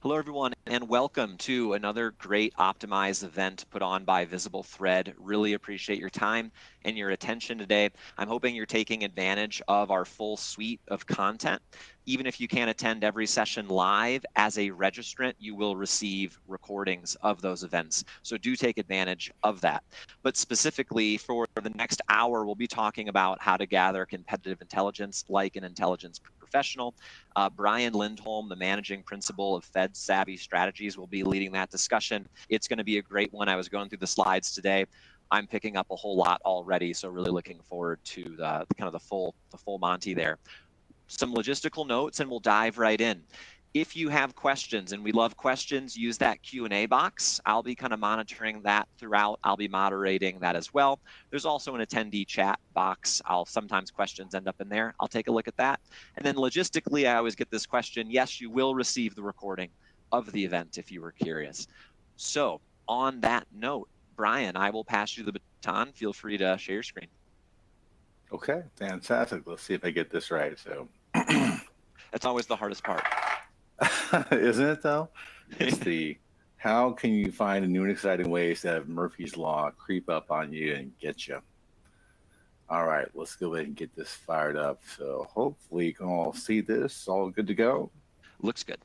Hello, everyone, and welcome to another great Optimize event put on by Visible Thread. Really appreciate your time and your attention today. I'm hoping you're taking advantage of our full suite of content. Even if you can't attend every session live, as a registrant, you will receive recordings of those events. So do take advantage of that. But specifically for the next hour, we'll be talking about how to gather competitive intelligence like an intelligence professional. Brian Lindholm, the managing principal of Fed Savvy Strategies, will be leading that discussion. It's going to be a great one. I was going through the slides today. I'm picking up a whole lot already, so really looking forward to the full Monty there. Some logistical notes, and we'll dive right in. If you have questions, and we love questions, use that Q&A box. I'll be kind of monitoring that throughout. I'll be moderating that as well. There's also an attendee chat box. Sometimes questions end up in there. I'll take a look at that. And then logistically, I always get this question. Yes, you will receive the recording of the event if you were curious. So on that note, Brian, I will pass you the baton. Feel free to share your screen. Okay, fantastic. Let's see if I get this right. So that's always the hardest part. Isn't it though? It's the how can you find new and exciting ways to have Murphy's Law creep up on you and get you. All right, let's go ahead and get this fired up. So hopefully you can all see this. All good to go? Looks good.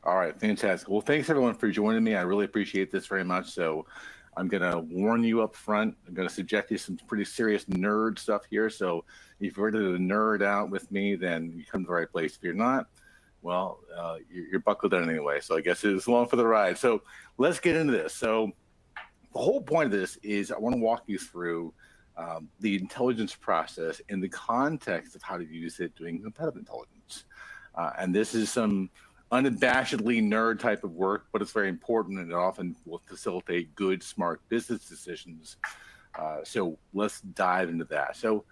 All right, fantastic. Well, thanks everyone for joining me. I really appreciate this very much. So I'm going to warn you up front. I'm going to subject you to some pretty serious nerd stuff here. So if you're ready to nerd out with me, then you come to the right place. If you're not, well, you're buckled in anyway. So I guess it's along for the ride. So let's get into this. So the whole point of this is I want to walk you through the intelligence process in the context of how to use it doing competitive intelligence. And this is some unabashedly nerd type of work, but it's very important and it often will facilitate good, smart business decisions. So let's dive into that. So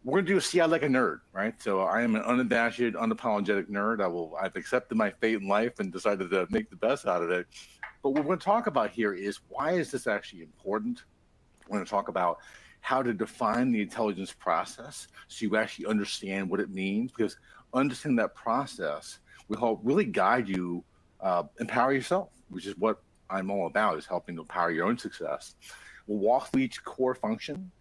we're going to do See I Like a Nerd, right? So I am an unabashed, unapologetic nerd. I've accepted my fate in life and decided to make the best out of it. But what we're going to talk about here is why is this actually important? We're going to talk about how to define the intelligence process so you actually understand what it means, because understanding that process will help really guide you, empower yourself, which is what I'm all about, is helping to empower your own success. We'll walk through each core function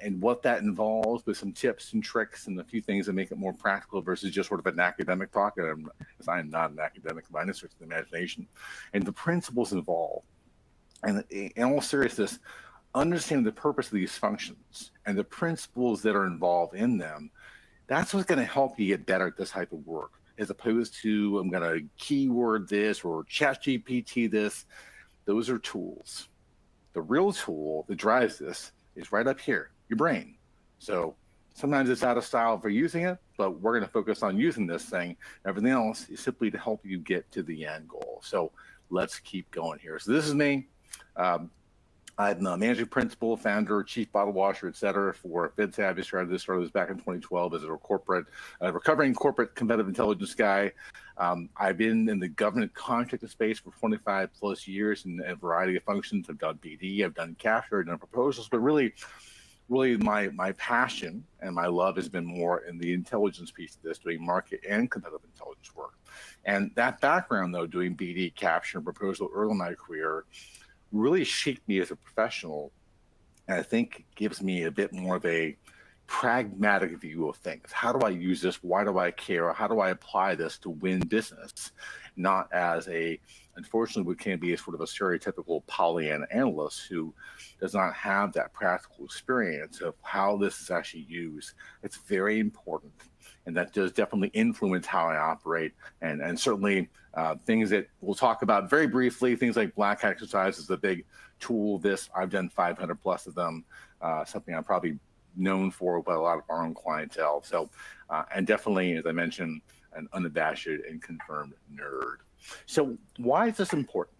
and what that involves with some tips and tricks and a few things that make it more practical versus just sort of an academic talk. Because I am not an academic by any stretch of the imagination. And the principles involved. And in all seriousness, understanding the purpose of these functions and the principles that are involved in them, that's what's going to help you get better at this type of work, as opposed to I'm going to keyword this or ChatGPT this. Those are tools. The real tool that drives this is right up here, your brain. So sometimes it's out of style for using it, but we're going to focus on using this thing. Everything else is simply to help you get to the end goal. So let's keep going here. So this is me. I'm the managing principal, founder, chief bottle washer, et cetera, for Fed Savvy Strategies. Started this back in 2012 as a recovering corporate competitive intelligence guy. I've been in the government contracting space for 25 plus years in a variety of functions. I've done BD, I've done capture, I've done proposals, but really my passion and my love has been more in the intelligence piece of this, doing market and competitive intelligence work. And that background, though, doing BD, capture, and proposal early in my career, really shaped me as a professional, and I think gives me a bit more of a pragmatic view of things. How do I use this? Why do I care? How do I apply this to win business? Not as unfortunately, what can be a sort of a stereotypical Pollyanna analyst who does not have that practical experience of how this is actually used. It's very important. And that does definitely influence how I operate. And certainly things that we'll talk about very briefly, things like black hat exercise is a big tool. I've done 500 plus of them, something I'm probably known for by a lot of our own clientele. So, and definitely, as I mentioned, an unabashed and confirmed nerd. So why is this important?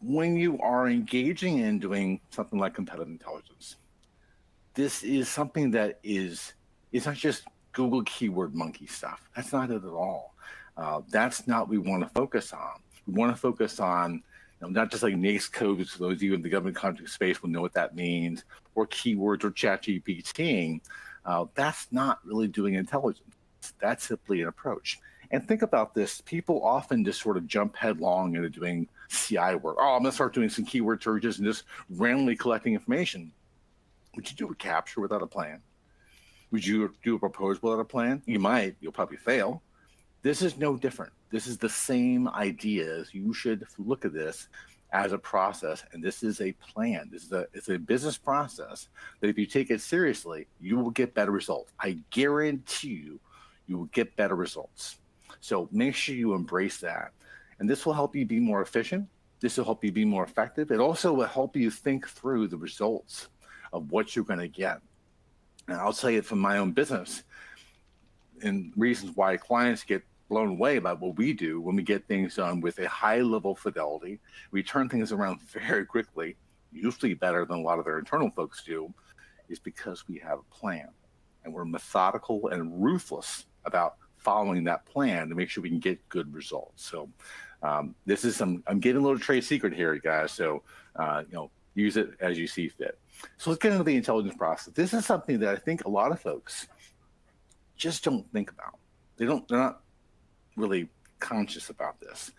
When you are engaging in doing something like competitive intelligence, this is something that it's not just Google keyword monkey stuff. That's not it at all. That's not what we want to focus on. We want to focus on not just like NAICS codes, so those of you in the government contract space will know what that means, or keywords or ChatGPT. That's not really doing intelligence. That's simply an approach. And think about this. People often just sort of jump headlong into doing CI work. Oh, I'm going to start doing some keyword searches and just randomly collecting information. Would you do a capture without a plan? Would you do a proposal without a plan? You might. You'll probably fail. This is no different. This is the same ideas. You should look at this as a process, and this is a plan. It's a business process that if you take it seriously, you will get better results. I guarantee you will get better results. So make sure you embrace that. And this will help you be more efficient. This will help you be more effective. It also will help you think through the results of what you're going to get. And I'll tell you from my own business, and reasons why clients get blown away by what we do when we get things done with a high level of fidelity. We turn things around very quickly, usually better than a lot of their internal folks do, is because we have a plan. And we're methodical and ruthless about following that plan to make sure we can get good results. So this is I'm giving a little trade secret here, guys. So, use it as you see fit. So let's get into the intelligence process. This is something that I think a lot of folks just don't think about. They're not really conscious about this.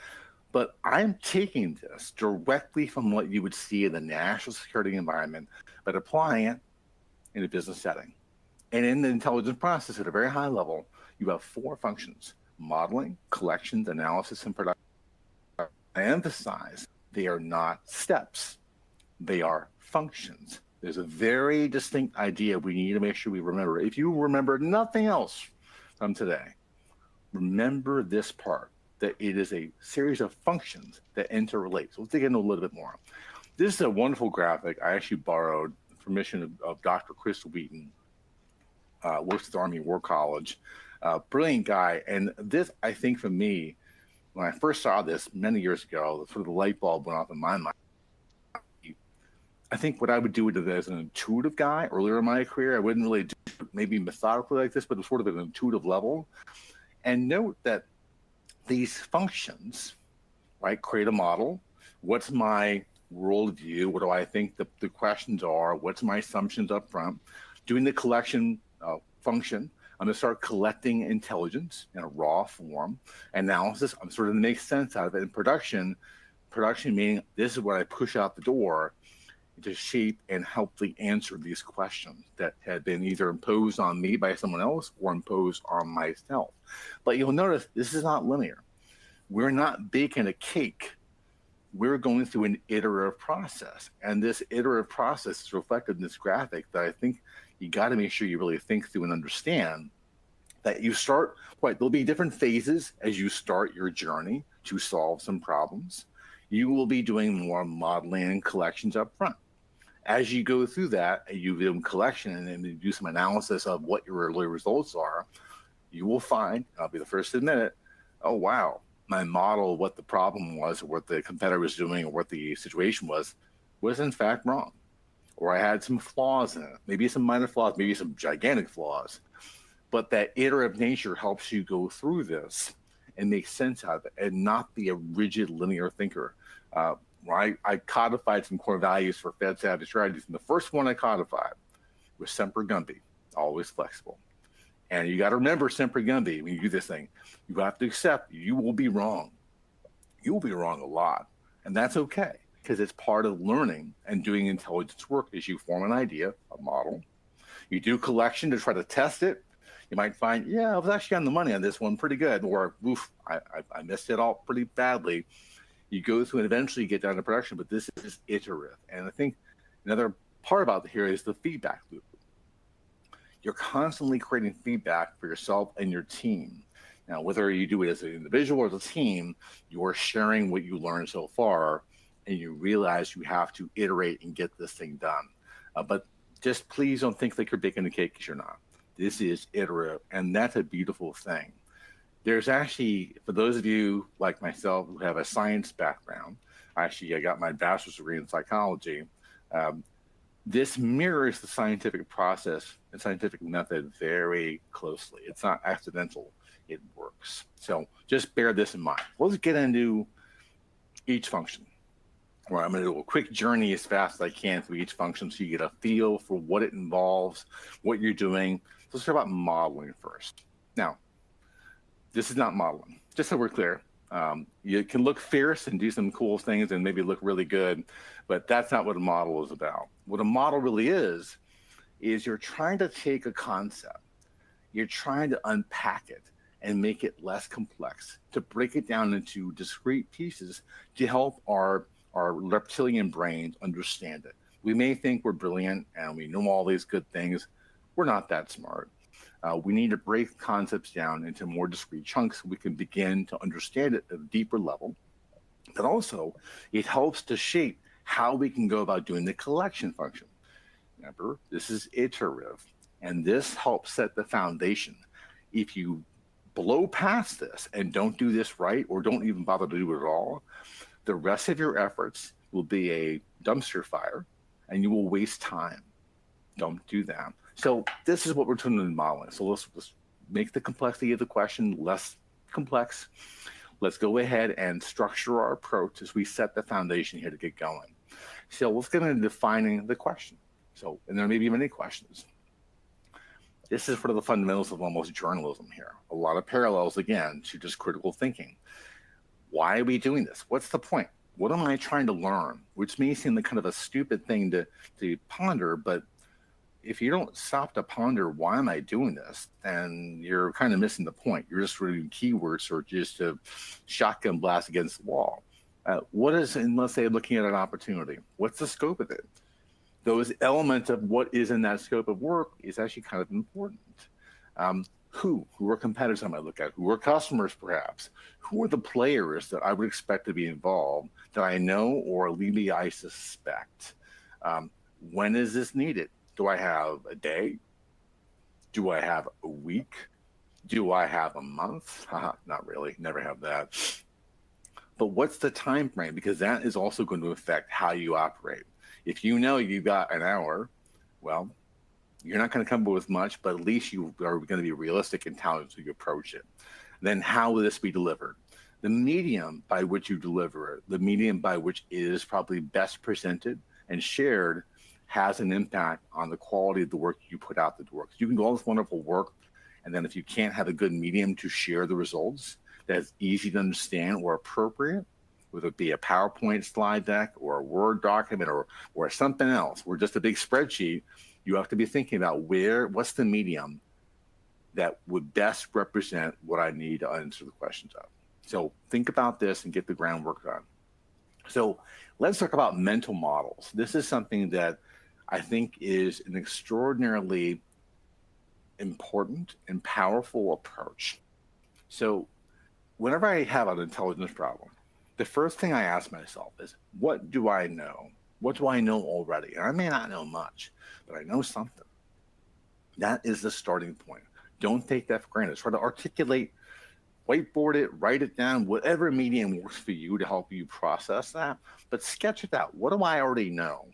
But I'm taking this directly from what you would see in the national security environment, but applying it in a business setting. And in the intelligence process at a very high level, you have 4 functions: modeling, collections, analysis, and production. I emphasize they are not steps. They are functions. There's a very distinct idea we need to make sure we remember. If you remember nothing else from today, remember this part, that it is a series of functions that interrelate. So let's dig into a little bit more. This is a wonderful graphic I actually borrowed permission of Dr. Chris Wheaton, works at the Army War College, brilliant guy. And this, I think for me, when I first saw this many years ago, sort of the light bulb went off in my mind. I think what I would do with it as an intuitive guy earlier in my career, I wouldn't really do maybe methodically like this, but it was sort of an intuitive level. And note that these functions, right, create a model. What's my worldview? What do I think the questions are? What's my assumptions up front? Doing the collection function, I'm going to start collecting intelligence in a raw form. Analysis, I'm sort of make sense out of it. And production meaning this is what I push out the door to shape and helpfully answer these questions that had been either imposed on me by someone else or imposed on myself. But you'll notice this is not linear. We're not baking a cake. We're going through an iterative process. And this iterative process is reflected in this graphic that I think you got to make sure you really think through and understand that you start, right, there'll be different phases as you start your journey to solve some problems. You will be doing more modeling and collections up front. As you go through that, and you do collection and then you do some analysis of what your early results are, you will find, I'll be the first to admit it, oh, wow, my model, what the problem was, or what the competitor was doing, or what the situation was in fact wrong. Or I had some flaws in it, maybe some minor flaws, maybe some gigantic flaws. But that iterative nature helps you go through this and make sense out of it and not be a rigid linear thinker. I codified some core values for Fed savvy strategies, and the first one I codified was Semper Gumby, always flexible. And you got to remember Semper Gumby when you do this thing. You have to accept you will be wrong. You will be wrong a lot, and that's okay because it's part of learning and doing intelligence work. Is you form an idea, a model, you do collection to try to test it. You might find, yeah, I was actually on the money on this one pretty good, or oof, I missed it all pretty badly. You go through and eventually get down to production, but this is iterative. And I think another part about here is the feedback loop. You're constantly creating feedback for yourself and your team. Now, whether you do it as an individual or as a team, you're sharing what you learned so far, and you realize you have to iterate and get this thing done. But just please don't think like you're baking a cake because you're not. This is iterative, and that's a beautiful thing. There's actually, for those of you like myself who have a science background, I got my bachelor's degree in psychology. This mirrors the scientific process and scientific method very closely. It's not accidental, it works. So just bear this in mind. Let's get into each function. Where I'm going to do a quick journey as fast as I can through each function so you get a feel for what it involves, what you're doing. So let's talk about modeling first. Now, This is not modeling, just so we're clear. You can look fierce and do some cool things and maybe look really good, but that's not what a model is about. What a model really is you're trying to take a concept, you're trying to unpack it and make it less complex, to break it down into discrete pieces to help our reptilian brains understand it. We may think we're brilliant and we know all these good things. We're not that smart. We need to break concepts down into more discrete chunks so we can begin to understand it at a deeper level. But also, it helps to shape how we can go about doing the collection function. Remember, this is iterative, and this helps set the foundation. If you blow past this and don't do this right, or don't even bother to do it at all, the rest of your efforts will be a dumpster fire, and you will waste time. Don't do that. So this is what we're doing in modeling. So let's make the complexity of the question less complex. Let's go ahead and structure our approach as we set the foundation here to get going. So let's get into defining the question. So, and there may be many questions. This is sort of the fundamentals of almost journalism here. A lot of parallels, again, to just critical thinking. Why are we doing this? What's the point? What am I trying to learn? Which may seem like kind of a stupid thing to ponder, but if you don't stop to ponder why am I doing this, then you're kind of missing the point. You're just doing keyword searches to shotgun blast against the wall. What is, and let's say looking at an opportunity, what's the scope of it? Those elements of what is in that scope of work is actually kind of important. Who are competitors I might look at? Who are customers perhaps? Who are the players that I would expect to be involved that I know or maybe I suspect? When is this needed? Do I have a day? Do I have a week? Do I have a month? Not really, never have that. But what's the time frame? Because that is also going to affect how you operate. If you know you've got an hour, well, you're not going to come up with much, but at least you are going to be realistic in how you approach it. Then how will this be delivered? The medium by which you deliver it, the medium by which it is probably best presented and shared, has an impact on the quality of the work you put out the door. You can do all this wonderful work, and then if you can't have a good medium to share the results that's easy to understand or appropriate, whether it be a PowerPoint slide deck or a Word document or something else, or just a big spreadsheet, you have to be thinking about what's the medium that would best represent what I need to answer the questions of. So think about this and get the groundwork done. So let's talk about mental models. This is something that I think is an extraordinarily important and powerful approach. So whenever I have an intelligence problem, the first thing I ask myself is, what do I know? What do I know already? And I may not know much, but I know something. That is the starting point. Don't take that for granted. Try to articulate, whiteboard it, write it down, whatever medium works for you to help you process that, but sketch it out. What do I already know?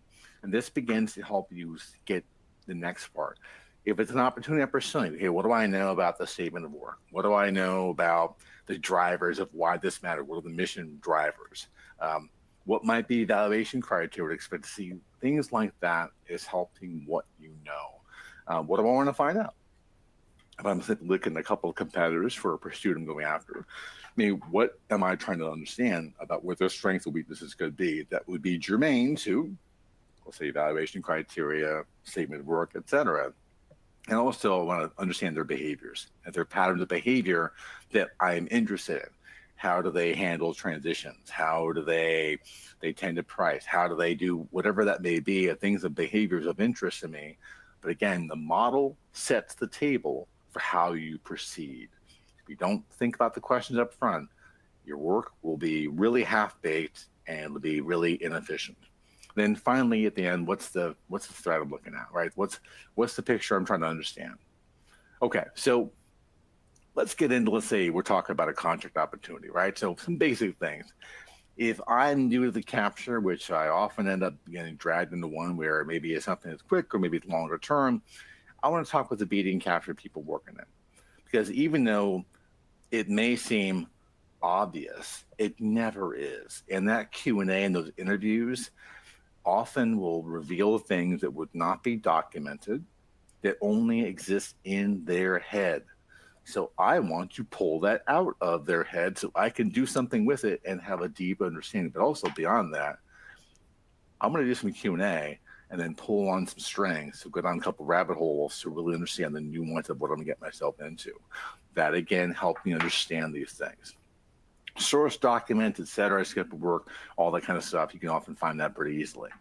And this begins to help you get the next part. If it's an opportunity I'm pursuing, okay, what do I know about the statement of work? What do I know about the drivers of why this matters? What are the mission drivers? What might be evaluation criteria to expect to see? Things like that is helping what you know. What do I want to find out? If I'm simply looking at a couple of competitors for a pursuit I'm going after, I mean, what am I trying to understand about what their strengths and weaknesses could be that would be germane to, let's say, evaluation criteria, statement of work, et cetera. And also I want to understand their behaviors and their patterns of behavior that I'm interested in. How do they handle transitions? How do they tend to price? How do they do whatever that may be, things of behaviors of interest to me? But again, the model sets the table for how you proceed. If you don't think about the questions up front, your work will be really half-baked and it'll be really inefficient. Then finally, at the end, what's the thread I'm looking at, right? What's the picture I'm trying to understand? Okay, so let's get into, let's say we're talking about a contract opportunity, right? So some basic things. If I'm new to the capture, which I often end up getting dragged into one where maybe it's something that's quick or maybe it's longer term, I want to talk with the BD and capture people working it. Because even though it may seem obvious, it never is. And that Q&A and those interviews often will reveal things that would not be documented, that only exist in their head. So I want to pull that out of their head so I can do something with it and have a deep understanding. But also beyond that, I'm going to do some Q&A and then pull on some strings to go down a couple rabbit holes to really understand the nuance of what I'm going to get myself into. That, again, helped me understand these things. Source document, etc., scope of work, all that kind of stuff, you can often find that pretty easily.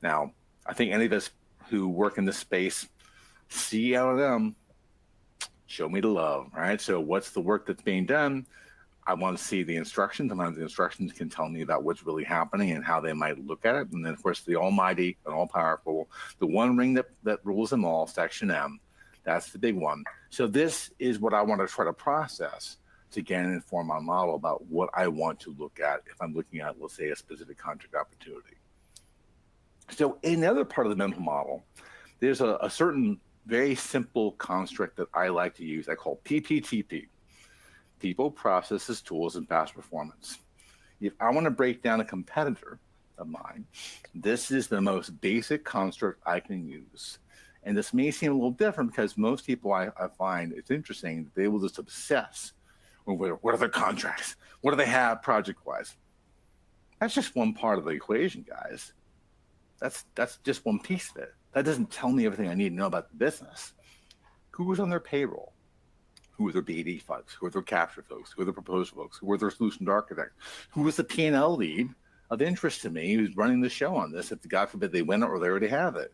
Now, I think any of us who work in this space see out of them, show me the love, right? So what's the work that's being done? I want to see the instructions. Sometimes the instructions can tell me about what's really happening and how they might look at it. And then, of course, the almighty and all-powerful, the one ring that rules them all, section M, that's the big one. So this is what I want to try to process to again inform my model about what I want to look at if I'm looking at, let's say, a specific contract opportunity. So in the other part of the mental model, there's a certain very simple construct that I like to use. I call PPTP. People, processes, tools, and past performance. If I want to break down a competitor of mine, this is the most basic construct I can use. And this may seem a little different because most people I find it's interesting, they will just obsess over what are their contracts? What do they have project-wise? That's just one part of the equation, guys. That's just one piece of it. That doesn't tell me everything I need to know about the business. Who's on their payroll? Who are their BD folks? Who are their capture folks? Who are the proposal folks? Who are their solution architects? Who is the P&L lead of interest to me who's running the show on this if, God forbid, they win it or they already have it?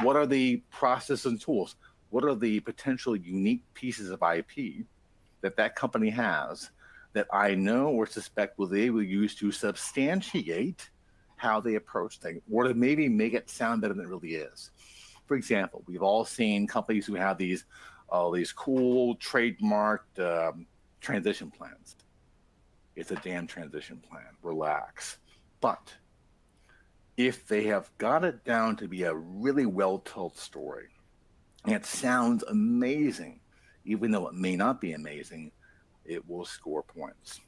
What are the processes and tools? What are the potential unique pieces of IP that company has that I know or suspect they will use to substantiate how they approach things or to maybe make it sound better than it really is? For example, we've all seen companies who have these cool trademarked transition plans. It's a damn transition plan. Relax. But if they have got it down to be a really well-told story, and it sounds amazing, even though it may not be amazing, it will score points.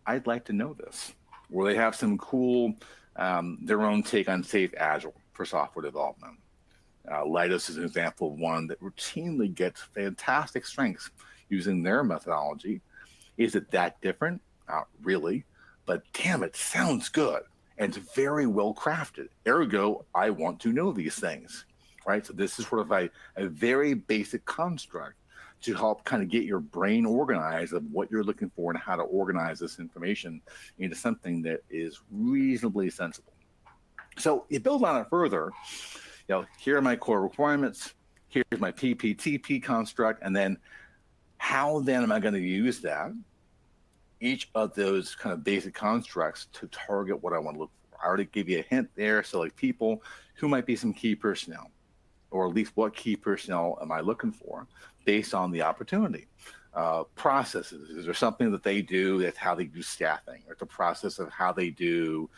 I'd like to know this. Or they have some cool, their own take on safe agile for software development. Leidos is an example of one that routinely gets fantastic strengths using their methodology. Is it that different? Not really, but damn, it sounds good. And it's very well crafted. Ergo, I want to know these things, right? So this is sort of a very basic construct to help kind of get your brain organized of what you're looking for and how to organize this information into something that is reasonably sensible. So you build on it further. Here are my core requirements. Here's my PPTP construct. And then how then am I going to use that, each of those kind of basic constructs to target what I want to look for? I already gave you a hint there. So like people, who might be some key personnel, or at least what key personnel am I looking for based on the opportunity? Processes, is there something that they do that's how they do staffing, or the process of how they do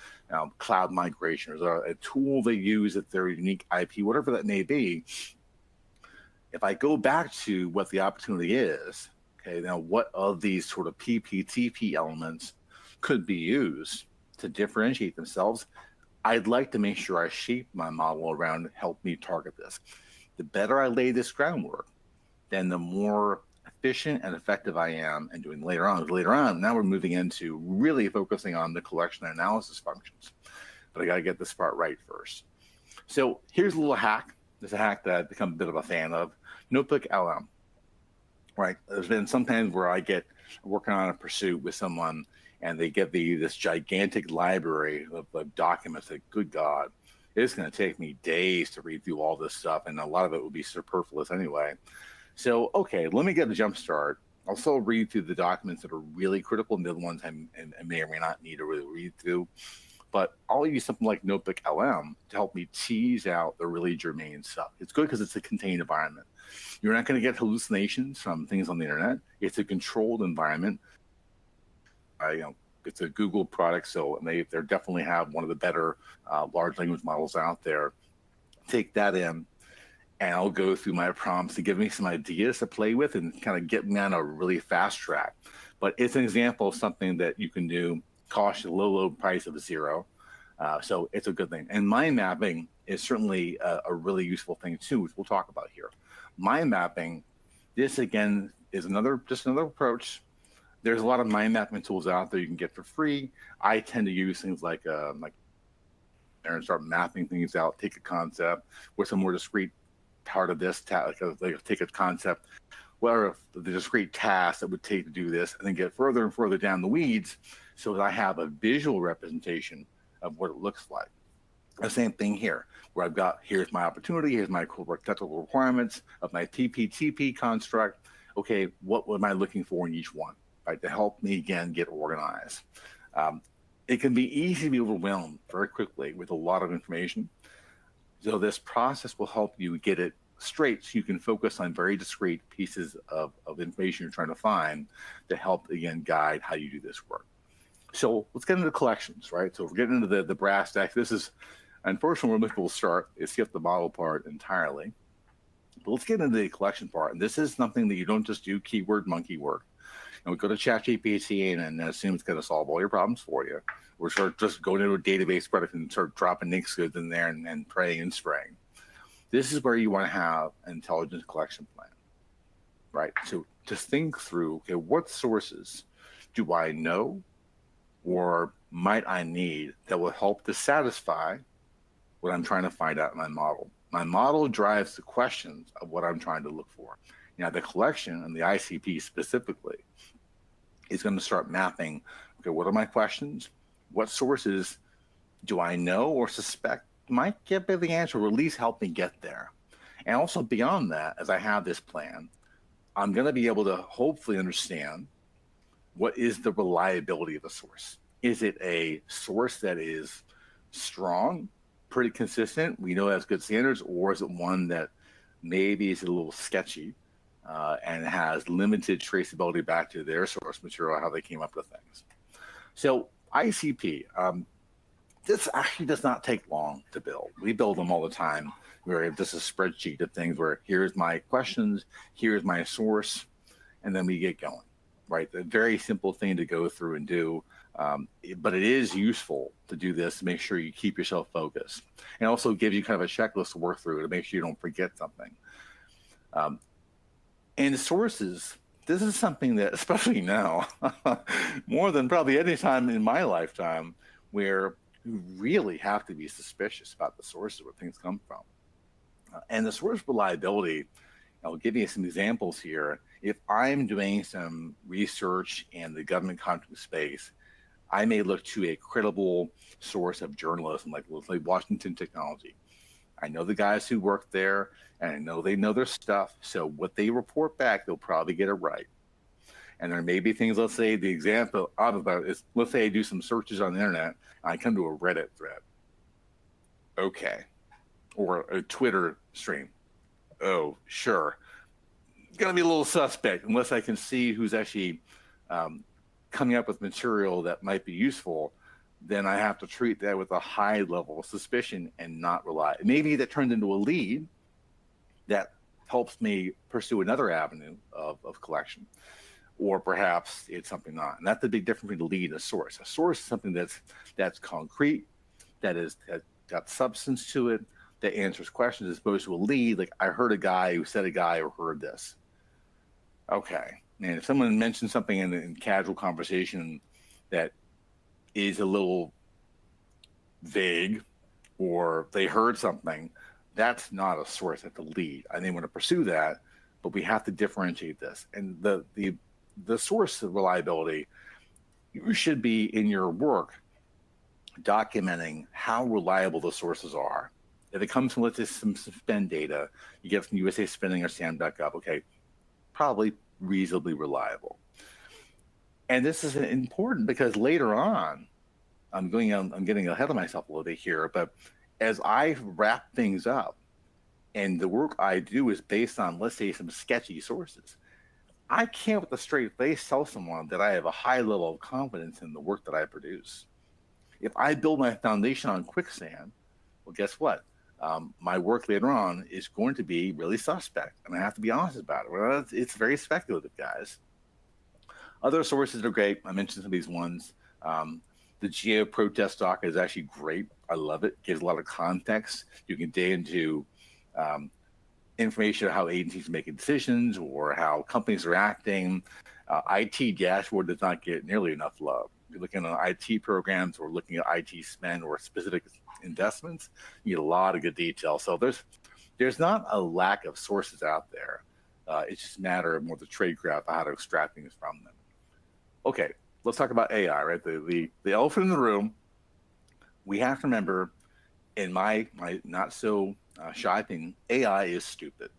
cloud migration, or is there a tool they use at their unique IP, whatever that may be? If I go back to what the opportunity is, okay, now what of these sort of PPTP elements could be used to differentiate themselves? I'd like to make sure I shape my model around help me target this. The better I lay this groundwork, then the more efficient and effective I am in doing later on. Now we're moving into really focusing on the collection and analysis functions. But I got to get this part right first. So here's a little hack. There's a hack that I've become a bit of a fan of. Notebook LM. Right. There's been sometimes where I get working on a pursuit with someone and they get this gigantic library of documents that, good God, it's going to take me days to read through all this stuff. And a lot of it will be superfluous anyway. So, okay, let me get a jump start. I'll still read through the documents that are really critical and the other ones I may or may not need to really read through. But I'll use something like Notebook LM to help me tease out the really germane stuff. It's good because it's a contained environment. You're not going to get hallucinations from things on the internet. It's a controlled environment. It's a Google product, so they definitely have one of the better large language models out there. Take that in, and I'll go through my prompts to give me some ideas to play with and kind of get me on a really fast track. But it's an example of something that you can do, cost you low price of zero. So it's a good thing. And mind mapping is certainly a really useful thing too, which we'll talk about here. Mind mapping, this again is just another approach. There's a lot of mind mapping tools out there you can get for free. I tend to use things like and start mapping things out, take a concept with some more discrete part of this, like take a concept, whatever the discrete task that would take to do this, and then get further and further down the weeds so that I have a visual representation of what it looks like. The same thing here, where I've got, here's my opportunity, here's my technical requirements of my TP construct. Okay, what am I looking for in each one, right, to help me, again, get organized. It can be easy to be overwhelmed very quickly with a lot of information. So this process will help you get it straight so you can focus on very discrete pieces of information you're trying to find to help, again, guide how you do this work. So let's get into collections, right? So if we're getting into the brass tacks, this is, unfortunately, where most people start is skip the model part entirely. But let's get into the collection part. And this is something that you don't just do keyword monkey work. And we go to ChatGPT and assume it's going to solve all your problems for you. Or start just going into a database product and start dropping NICS goods in there and praying and spraying. This is where you want to have an intelligence collection plan, right? So just think through, okay, what sources do I know or might I need that will help to satisfy what I'm trying to find out in my model? My model drives the questions of what I'm trying to look for. Now, the collection and the ICP specifically is going to start mapping, okay, what are my questions? What sources do I know or suspect might give me the answer, or at least help me get there? And also beyond that, as I have this plan, I'm going to be able to hopefully understand what is the reliability of the source. Is it a source that is strong, pretty consistent, we know has good standards, or is it one that maybe is a little sketchy and has limited traceability back to their source material, how they came up with things? So ICP, this actually does not take long to build. We build them all the time, where this is a spreadsheet of things where here's my questions, here's my source, and then we get going, right? A very simple thing to go through and do, but it is useful to do this to make sure you keep yourself focused. And also gives you kind of a checklist to work through to make sure you don't forget something. And sources, this is something that, especially now, more than probably any time in my lifetime, where you really have to be suspicious about the sources where things come from. And the source reliability, I'll give you some examples here. If I'm doing some research in the government contract space, I may look to a credible source of journalism, like Washington Technology. I know the guys who work there, and I know they know their stuff. So what they report back, they'll probably get it right. And there may be things, let's say the example of it is, let's say I do some searches on the internet, and I come to a Reddit thread. Okay. Or a Twitter stream. Oh, sure. It's going to be a little suspect unless I can see who's actually coming up with material that might be useful. Then I have to treat that with a high level of suspicion and not rely. Maybe that turns into a lead that helps me pursue another avenue of collection. Or perhaps it's something not. And that's the big difference between a lead and a source. A source is something that's concrete, that got substance to it, that answers questions, as opposed to a lead, like I heard a guy who said a guy or heard this. Okay. And if someone mentions something in casual conversation that is a little vague, or they heard something, that's not a source, that's a lead. I didn't want to pursue that, but we have to differentiate this. And the source of reliability, you should be in your work documenting how reliable the sources are. If it comes from, let's say, some spend data, you get from USA Spending or SAM.gov, okay, probably reasonably reliable. And this is important because later on, I'm getting ahead of myself a little bit here, but as I wrap things up and the work I do is based on, let's say, some sketchy sources, I can't with a straight face tell someone that I have a high level of confidence in the work that I produce. If I build my foundation on quicksand, well, guess what? My work later on is going to be really suspect, and I have to be honest about it. Well, it's very speculative, guys. Other sources are great. I mentioned some of these ones. The Geo Protest doc is actually great. I love it. Gives a lot of context. You can dig into information on how agencies are making decisions or how companies are acting. IT dashboard does not get nearly enough love. If you're looking at IT programs or looking at IT spend or specific investments, you get a lot of good detail. So there's not a lack of sources out there. It's just a matter of more the trade craft of how to extract things from them. Okay, let's talk about AI, right? The elephant in the room. We have to remember, in my not so shy opinion, AI is stupid.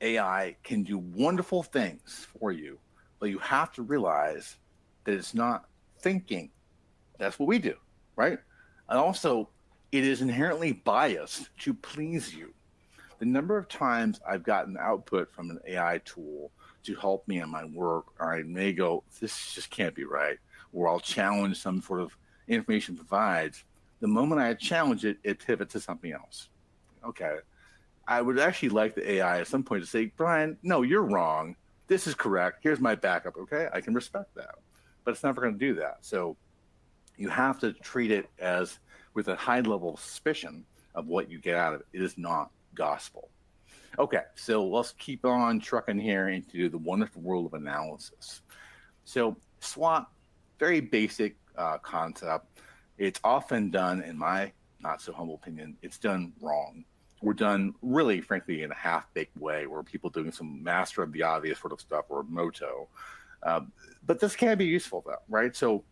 AI can do wonderful things for you, but you have to realize that it's not thinking. That's what we do, right? And also, it is inherently biased to please you. The number of times I've gotten output from an AI tool to help me in my work, or I may go, this just can't be right, or I'll challenge some sort of information provides. The moment I challenge it, it pivots to something else. Okay. I would actually like the AI at some point to say, Brian, no, you're wrong. This is correct. Here's my backup. Okay. I can respect that, but it's never going to do that. So you have to treat it as with a high level of suspicion of what you get out of it. It is not gospel. Okay, so let's keep on trucking here into the wonderful world of analysis. So SWOT, very basic concept. It's often done, in my not so humble opinion, it's done wrong. We're done really, frankly, in a half-baked way where people doing some master of the obvious sort of stuff or moto. But this can be useful though, right? So,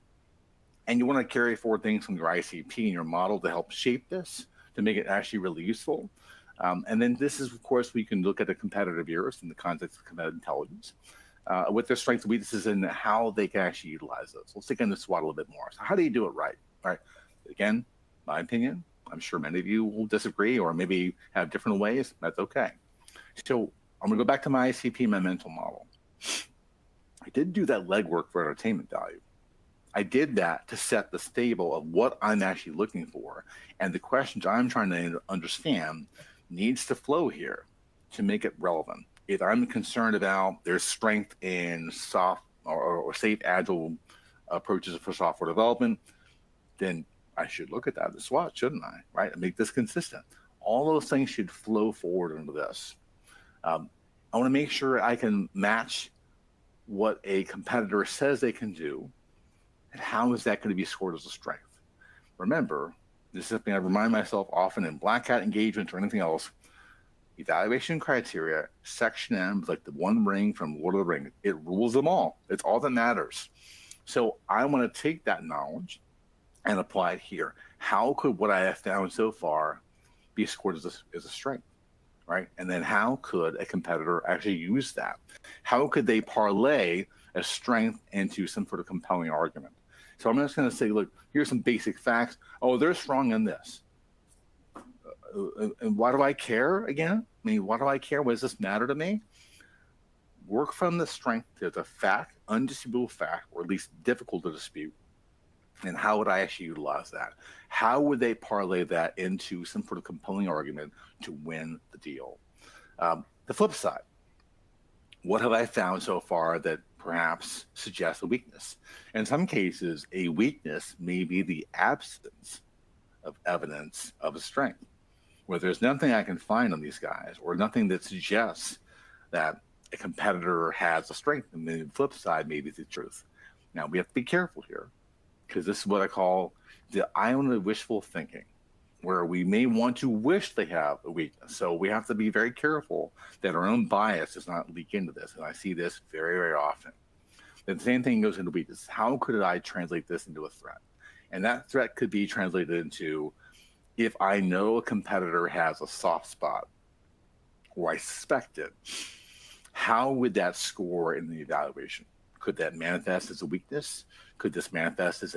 and you want to carry forward things from your ICP and your model to help shape this, to make it actually really useful. And then this is, of course, we can look at the competitive years in the context of competitive intelligence, with their strengths and weaknesses and how they can actually utilize those. Let's take in the SWOT a little bit more. So how do you do it right? All right. Again, my opinion, I'm sure many of you will disagree or maybe have different ways. That's okay. So I'm going to go back to my ICP, my mental model. I didn't do that legwork for entertainment value. I did that to set the stable of what I'm actually looking for. And the questions I'm trying to understand needs to flow here to make it relevant. If I'm concerned about their strength in soft or safe, agile approaches for software development, then I should look at that as SWOT, shouldn't I? Right? And make this consistent. All those things should flow forward into this. I want to make sure I can match what a competitor says they can do, and how is that going to be scored as a strength? Remember, this is something I remind myself often in Black Hat engagements or anything else. Evaluation criteria, Section M is like the one ring from Lord of the Rings. It rules them all. It's all that matters. So I want to take that knowledge and apply it here. How could what I have found so far be scored as a strength, right? And then how could a competitor actually use that? How could they parlay a strength into some sort of compelling argument? So I'm just going to say, look, here's some basic facts. Oh, they're strong in this. And why do I care again? I mean, why do I care? What does this matter to me? Work from the strength to the fact, undisputable fact, or at least difficult to dispute. And how would I actually utilize that? How would they parlay that into some sort of compelling argument to win the deal? The flip side, what have I found so far that perhaps suggests a weakness? In some cases, a weakness may be the absence of evidence of a strength, where there's nothing I can find on these guys or nothing that suggests that a competitor has a strength. And the flip side may be the truth. Now, we have to be careful here, because this is what I call the island of wishful thinking, where we may want to wish they have a weakness. So we have to be very careful that our own bias does not leak into this. And I see this very, very often. The same thing goes into weakness. How could I translate this into a threat? And that threat could be translated into, if I know a competitor has a soft spot, or I suspect it, how would that score in the evaluation? Could that manifest as a weakness? Could this manifest as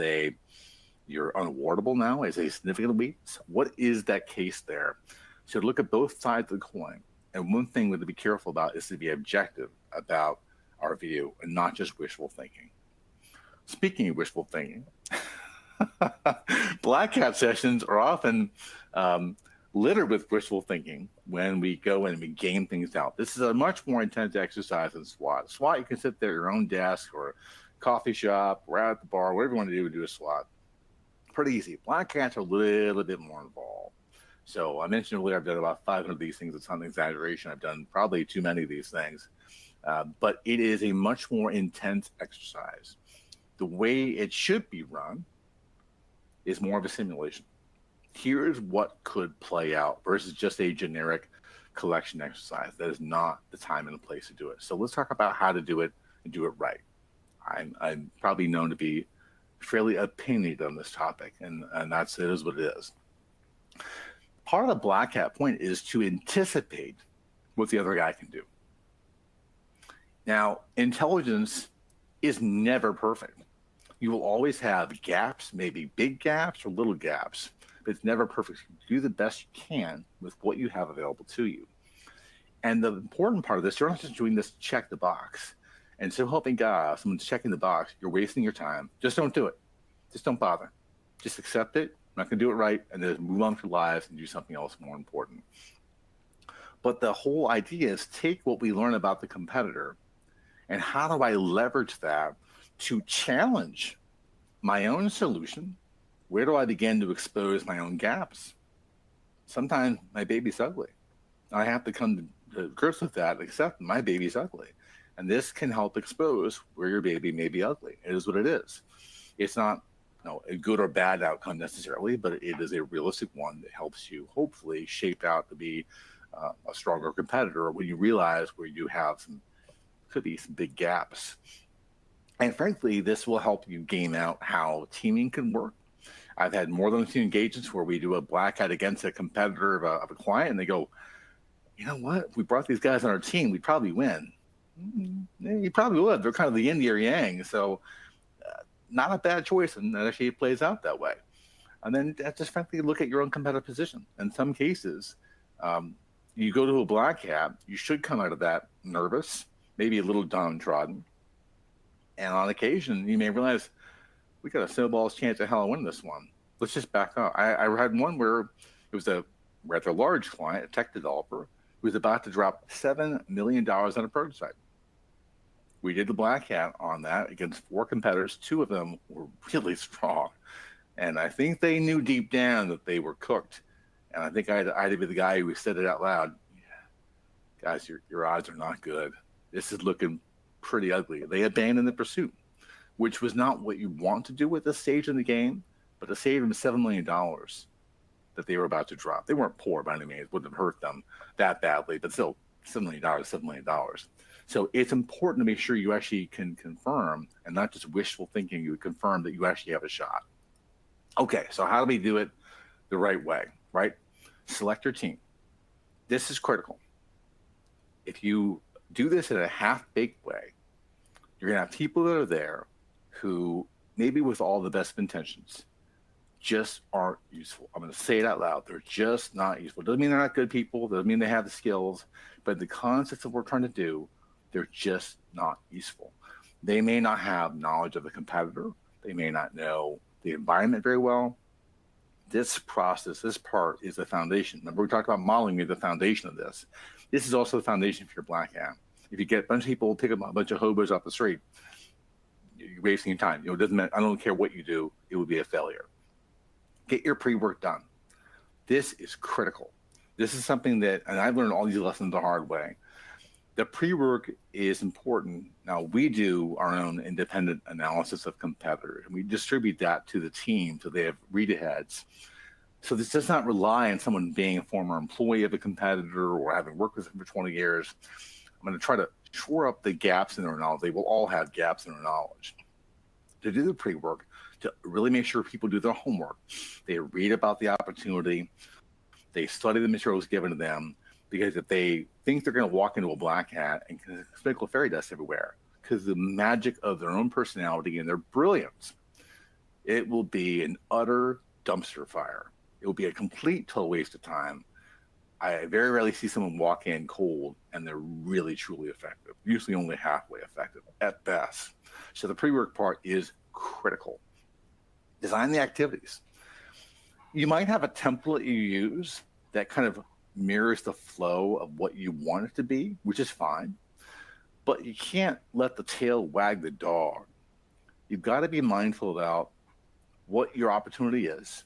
you're unawardable now, as a significant weakness? What is that case there? So look at both sides of the coin. And one thing we have to be careful about is to be objective about our view and not just wishful thinking. Speaking of wishful thinking, Black Hat sessions are often littered with wishful thinking when we go and we game things out. This is a much more intense exercise than SWOT. SWOT, you can sit there at your own desk or coffee shop or out at the bar, whatever you want to do a SWOT. Pretty easy. Black Hats are a little bit more involved. So I mentioned earlier I've done about 500 of these things. It's not an exaggeration. I've done probably too many of these things, but it is a much more intense exercise. The way it should be run is more of a simulation. Here's what could play out versus just a generic collection exercise. That is not the time and the place to do it. So let's talk about how to do it and do it right. I'm probably known to be fairly opinionated on this topic, and that's it is what it is. Part of the black hat point is to anticipate what the other guy can do. Now, intelligence is never perfect. You will always have gaps, maybe big gaps or little gaps, but it's never perfect. Do the best you can with what you have available to you. And the important part of this, you're not just doing this to check the box. And so helping God, if someone's checking the box, you're wasting your time. Just don't do it. Just don't bother. Just accept it. I'm not going to do it right, and then move on with your lives and do something else more important. But the whole idea is take what we learn about the competitor and how do I leverage that to challenge my own solution? Where do I begin to expose my own gaps? Sometimes my baby's ugly. I have to come to grips with that, accept my baby's ugly. And this can help expose where your baby may be ugly. It is what it is. It's not a good or bad outcome necessarily, but it is a realistic one that helps you hopefully shape out to be a stronger competitor when you realize where you have could be some big gaps. And frankly, this will help you game out how teaming can work. I've had more than a few engagements where we do a black hat against a competitor of a client, and they go, you know what? If we brought these guys on our team, we'd probably win. You probably would. They're kind of the yin or yang. So not a bad choice, and that actually plays out that way. And then just frankly look at your own competitive position. In some cases, you go to a black hat, you should come out of that nervous, maybe a little downtrodden. And on occasion, you may realize we got a snowball's chance of hell of winning this one. Let's just back up. I had one where it was a rather large client, a tech developer, who was about to drop $7 million on a prototype. We did the black hat on that against 4 competitors. 2 of them were really strong. And I think they knew deep down that they were cooked. And I think I had to be the guy who said it out loud. Guys, your odds are not good. This is looking pretty ugly. They abandoned the pursuit, which was not what you want to do at this stage in the game, but to save them $7 million that they were about to drop. They weren't poor by any means. It wouldn't have hurt them that badly, but still, $7 million, $7 million. So it's important to make sure you actually can confirm, and not just wishful thinking, you confirm that you actually have a shot. Okay, so how do we do it the right way, right? Select your team. This is critical. If you do this in a half-baked way, you're going to have people that are there who, maybe with all the best of intentions, just aren't useful. I'm going to say it out loud. They're just not useful. Doesn't mean they're not good people. Doesn't mean they have the skills. But the concepts that we're trying to do, they're just not useful. They may not have knowledge of the competitor. They may not know the environment very well. This process, this part is the foundation. Remember, we talked about modeling being the foundation of this. This is also the foundation for your black hat. If you get a bunch of people, pick up a bunch of hobos off the street, you're wasting your time. It doesn't matter. I don't care what you do. It would be a failure. Get your pre-work done. This is critical. This is something that, and I've learned all these lessons the hard way. The pre-work is important. Now, we do our own independent analysis of competitors, and we distribute that to the team so they have read-aheads. So this does not rely on someone being a former employee of a competitor or having worked with them for 20 years. I'm going to try to shore up the gaps in their knowledge. They will all have gaps in their knowledge. To do the pre-work, to really make sure people do their homework, they read about the opportunity, they study the materials given to them, because if they think they're going to walk into a black hat and sprinkle fairy dust everywhere, because the magic of their own personality and their brilliance, it will be an utter dumpster fire. It will be a complete total waste of time. I very rarely see someone walk in cold and they're really, truly effective, usually only halfway effective at best. So the pre-work part is critical. Design the activities. You might have a template you use that kind of mirrors the flow of what you want it to be, which is fine, but you can't let the tail wag the dog. You've got to be mindful about what your opportunity is.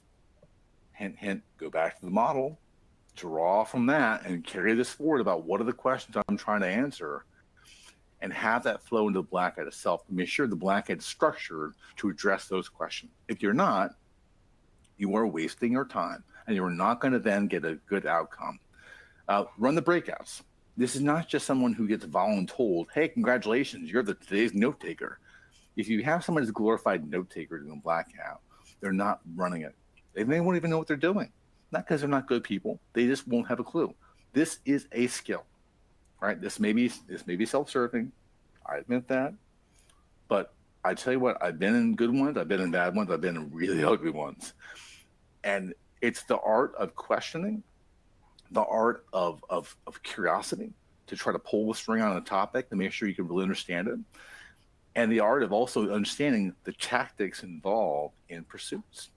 Hint, hint, go back to the model. draw from that and carry this forward about what are the questions I'm trying to answer, and have that flow into the black hat itself. Make sure the black hat is structured to address those questions. If you're not, you are wasting your time, and you're not going to then get a good outcome. Run the breakouts. This is not just someone who gets voluntold, hey, congratulations, you're today's note taker. If you have someone who's a glorified note taker in the black hat, they're not running it. They won't even know what they're doing. Not because they're not good people. They just won't have a clue. This is a skill, right? This may be self-serving. I admit that. But I tell you what, I've been in good ones, I've been in bad ones, I've been in really ugly ones. And it's the art of questioning, the art of curiosity to try to pull the string on a topic to make sure you can really understand it, and the art of also understanding the tactics involved in pursuits.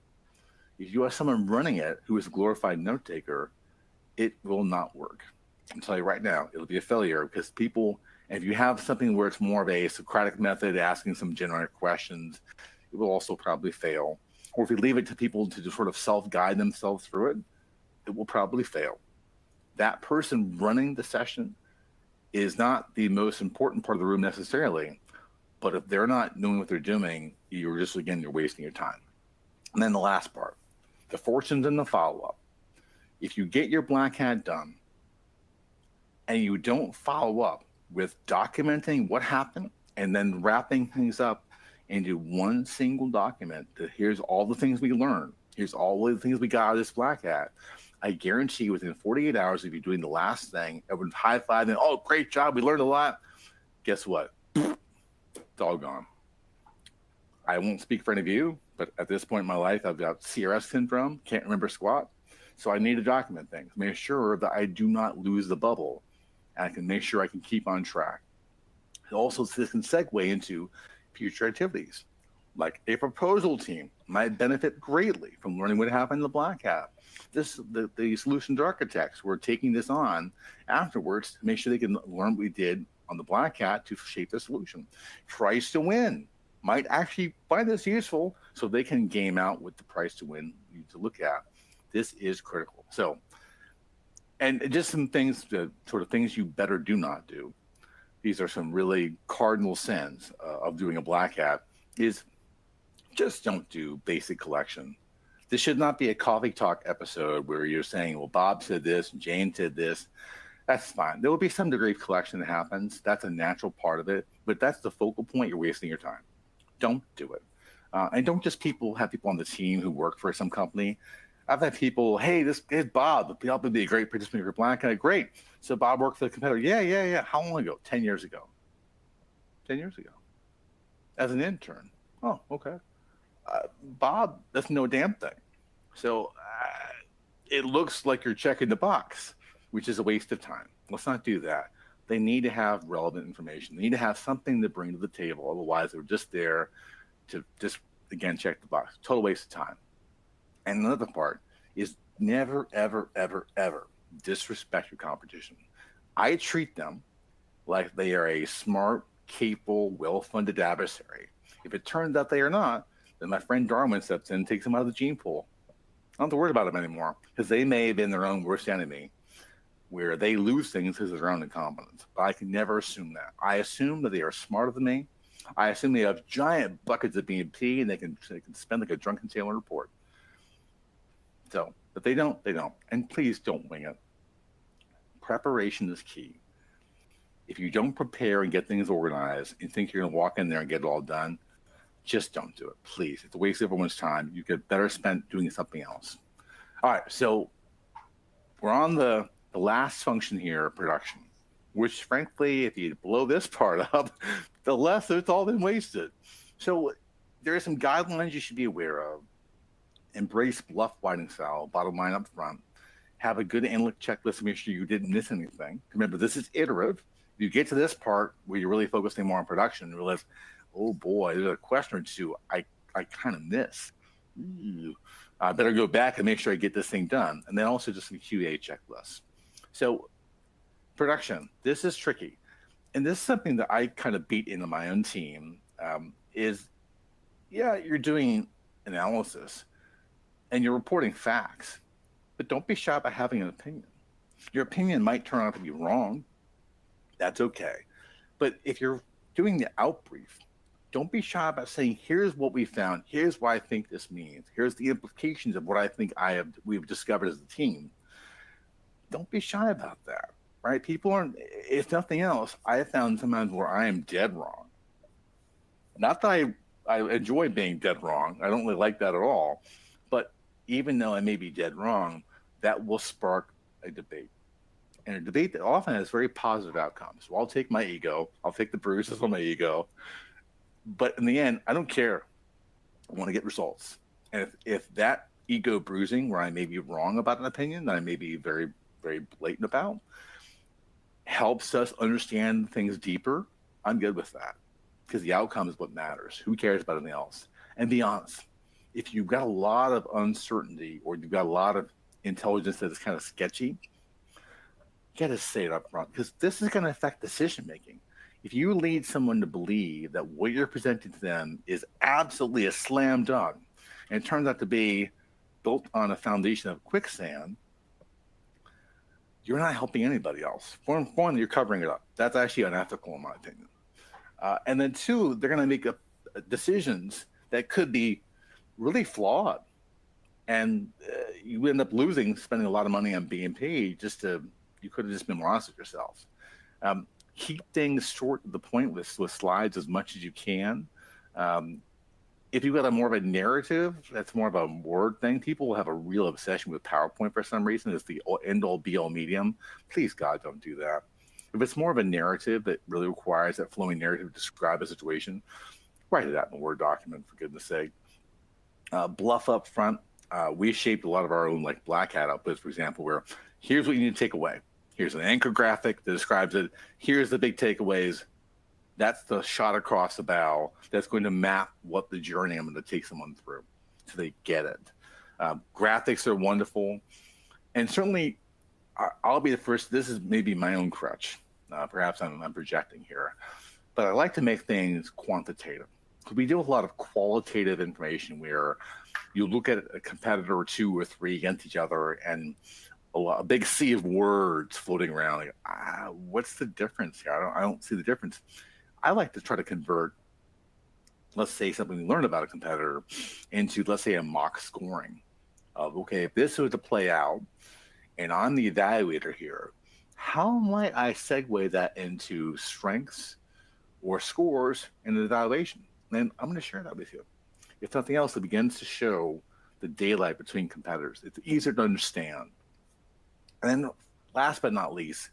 If you have someone running it who is a glorified note taker, it will not work. I'll tell you right now, it'll be a failure because people, and if you have something where it's more of a Socratic method, asking some generic questions, it will also probably fail. Or if you leave it to people to just sort of self-guide themselves through it, it will probably fail. That person running the session is not the most important part of the room necessarily, but if they're not knowing what they're doing, you're wasting your time. And then the last part, the fortunes and the follow-up. If you get your black hat done and you don't follow up with documenting what happened and then wrapping things up into one single document that here's all the things we learned, here's all the things we got out of this black hat, I guarantee within 48 hours of you doing the last thing, everyone's high-fiving, oh, great job, we learned a lot. Guess what? It's all gone. I won't speak for any of you, but at this point in my life, I've got CRS syndrome, can't remember squat. So I need to document things, make sure that I do not lose the bubble, and I can make sure I can keep on track. Also, this can segue into future activities. Like a proposal team might benefit greatly from learning what happened in the black hat. The solutions architects were taking this on afterwards to make sure they can learn what we did on the black hat to shape the solution. Price to win might actually find this useful so they can game out what the price to win you need to look at. This is critical. So, and just some things, sort of things you better do not do. These are some really cardinal sins of doing a black hat is just don't do basic collection. This should not be a coffee talk episode where you're saying, well, Bob said this, Jane said this. That's fine. There will be some degree of collection that happens. That's a natural part of it. But that's the focal point. You're wasting your time. Don't do it. And don't just have people on the team who work for some company. I've had people, hey, this is Bob. Bob would be a great participant for Black. Great. So Bob worked for the competitor. Yeah. How long ago? 10 years ago. 10 years ago. As an intern. Oh, okay. Bob doesn't know a damn thing. So it looks like you're checking the box, which is a waste of time. Let's not do that. They need to have relevant information. They need to have something to bring to the table. Otherwise, they're just there to just, again, check the box. Total waste of time. And another part is never, ever, ever, ever disrespect your competition. I treat them like they are a smart, capable, well-funded adversary. If it turns out they are not, then my friend Darwin steps in and takes them out of the gene pool. I don't have to worry about them anymore because they may have been their own worst enemy where they lose things because of their own incompetence. But I can never assume that. I assume that they are smarter than me. I assume they have giant buckets of BNP and they can spend like a drunken sailor report. So, but they don't. And please don't wing it. Preparation is key. If you don't prepare and get things organized and think you're going to walk in there and get it all done, just don't do it, please. It's a waste of everyone's time. You could better spend doing something else. All right, so we're on the last function here, production, which frankly, if you blow this part up, the less it's all been wasted. So there are some guidelines you should be aware of. Embrace bluff widening style, bottom line up front. Have a good analytic checklist to make sure you didn't miss anything. Remember, this is iterative. If you get to this part where you're really focusing more on production, you realize, oh boy, there's a question or two I kind of miss. I better go back and make sure I get this thing done. And then also just some QA checklists. So production, this is tricky. And this is something that I kind of beat into my own team is, yeah, you're doing analysis and you're reporting facts. but don't be shy about having an opinion. Your opinion might turn out to be wrong. That's okay. But if you're doing the outbrief, don't be shy about saying, here's what we found. Here's what I think this means. Here's the implications of what I think we've discovered as a team. Don't be shy about that, right? People aren't, if nothing else, I have found sometimes where I am dead wrong. Not that I enjoy being dead wrong. I don't really like that at all. But even though I may be dead wrong, that will spark a debate. And a debate that often has very positive outcomes. So I'll take my ego. I'll take the bruises on my ego. But in the end, I don't care. I want to get results. And if that ego bruising, where I may be wrong about an opinion that I may be very, very blatant about, helps us understand things deeper, I'm good with that. Because the outcome is what matters. Who cares about anything else? And be honest. If you've got a lot of uncertainty or you've got a lot of intelligence that is kind of sketchy, you got to say it up front, because this is going to affect decision making. If you lead someone to believe that what you're presenting to them is absolutely a slam dunk, and it turns out to be built on a foundation of quicksand, you're not helping anybody else. For one, you're covering it up. That's actually unethical, in my opinion. And then two, they're going to make decisions that could be really flawed. And you end up spending a lot of money on being paid you could have just been more honest with yourselves. Keep things short to the point with slides as much as you can. If you've got more of a narrative, that's more of a word thing. People will have a real obsession with PowerPoint for some reason. It's the end-all be-all medium. Please, God, don't do that. If it's more of a narrative that really requires that flowing narrative to describe a situation, write it out in a Word document, for goodness sake. Bluff up front. We shaped a lot of our own black hat outputs, for example, where here's what you need to take away. Here's an anchor graphic that describes it. Here's the big takeaways. That's the shot across the bow that's going to map what the journey I'm going to take someone through so they get it. Graphics are wonderful. And certainly, I'll be the first. This is maybe my own crutch. Perhaps I'm projecting here. But I like to make things quantitative. Because we deal with a lot of qualitative information where you look at a competitor or two or three against each other and a big sea of words floating around. What's the difference here? I don't see the difference. I like to try to convert, let's say, something we learned about a competitor into, let's say, a mock scoring of, okay, if this was to play out and I'm the evaluator here, how might I segue that into strengths or scores in the evaluation? And I'm going to share that with you. If nothing else, it begins to show the daylight between competitors. It's easier to understand. And then last but not least,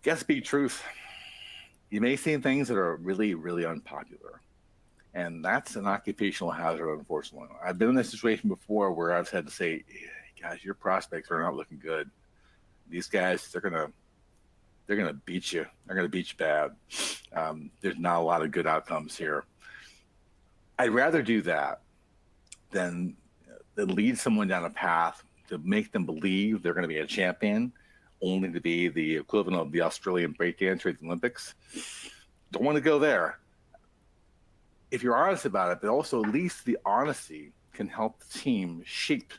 guess be truth. You may see things that are really, really unpopular. And that's an occupational hazard, unfortunately. I've been in this situation before where I've had to say, guys, your prospects are not looking good. These guys, they're gonna beat you. They're gonna beat you bad. There's not a lot of good outcomes here. I'd rather do that than lead someone down a path to make them believe they're going to be a champion, only to be the equivalent of the Australian breakdancer at the Olympics. Don't want to go there. If you're honest about it, but also at least the honesty can help the team shape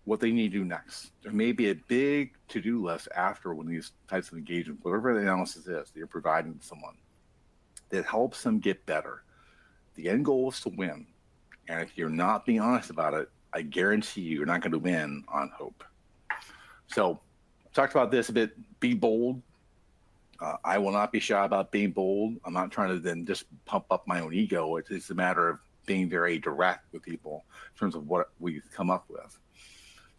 what they need to do next. There may be a big to-do list after one of these types of engagements, whatever the analysis is that you're providing to someone, that helps them get better. The end goal is to win. And if you're not being honest about it, I guarantee you're not going to win on hope. So I talked about this a bit. Be bold. I will not be shy about being bold. I'm not trying to then just pump up my own ego. It's a matter of being very direct with people in terms of what we come up with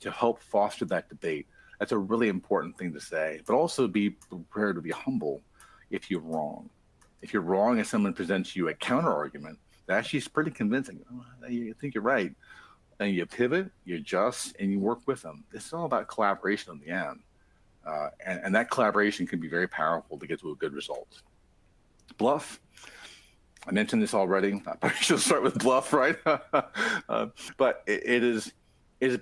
to help foster that debate. That's a really important thing to say, but also be prepared to be humble if you're wrong. If you're wrong and someone presents you a counter argument that actually is pretty convincing, you think you're right, then you pivot, you adjust, and you work with them. It's all about collaboration in the end. And that collaboration can be very powerful to get to a good result. Bluff. I mentioned this already. I probably should start with bluff, right? But it is